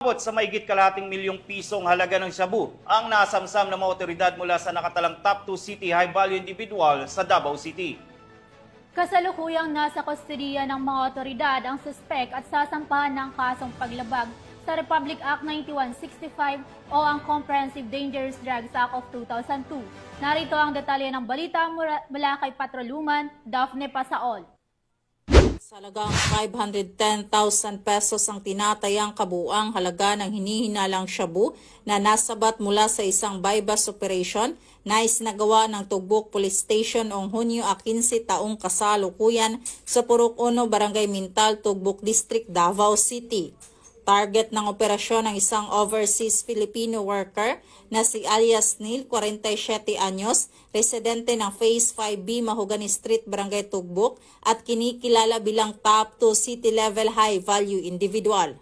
Sa mahigit kalahating milyong pisong halaga ng shabu ang nasamsam ng mga otoridad mula sa nakatalang top 2 city high-value individual sa Davao City. Kasalukuyang nasa kustodiya ng mga otoridad ang suspek at sasampahan ng kasong paglabag sa Republic Act 9165 o ang Comprehensive Dangerous Drugs Act of 2002. Narito ang detalye ng balita mula kay Patroluman Daphne Pasaol. Sa halagang 510,000 pesos ang tinatayang kabuuang halaga ng hinihinalang shabu na nasabat mula sa isang bypass operation na isinagawa ng Tugbok Police Station noong Hunyo 15 taong kasalukuyan sa Purok 1, Barangay Mintal, Tugbok District, Davao City. Target ng operasyon ng isang overseas Filipino worker na si alias Neil, 47 anyos, residente ng Phase 5B, Mahogany Street, Barangay Tugbok at kinikilala bilang top 2 city level high value individual.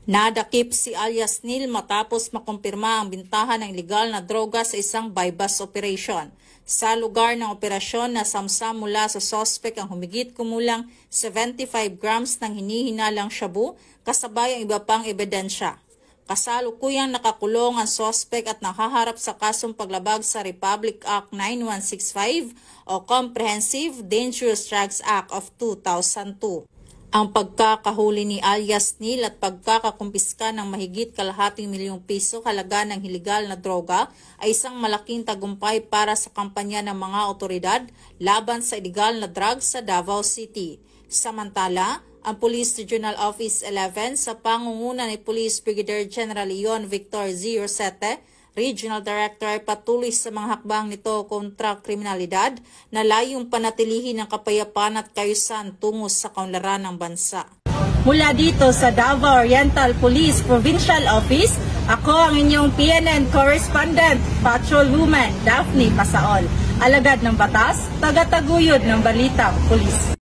Nadakip si alias Neil matapos makumpirma ang bintahan ng ilegal na droga sa isang bypass operation. Sa lugar ng operasyon, nasamsam mula sa suspect ang humigit kumulang 75 grams ng hinihinalang shabu kasabay ang iba pang ebidensya. Kasalukuyang nakakulong ang suspect at nakaharap sa kasong paglabag sa Republic Act 9165 o Comprehensive Dangerous Drugs Act of 2002. Ang pagkakahuli ni alias Neil at pagkakakumpiska ng mahigit kalahating milyong piso halaga ng ilegal na droga ay isang malaking tagumpay para sa kampanya ng mga otoridad laban sa ilegal na drugs sa Davao City. Samantala, ang Police Regional Office 11 sa pangunguna ni Police Brigadier General Leon Victor Z. Rosete, Regional Director, ay patuloy sa mga hakbang nito kontra kriminalidad na layong panatilihin ang kapayapaan at kaayusan tungo sa kaunlaran ng bansa. Mula dito sa Davao Oriental Police Provincial Office, ako ang inyong PNN Correspondent, Patrolwoman Daphne Pasaol, alagad ng batas, tagataguyod ng balitang pulis.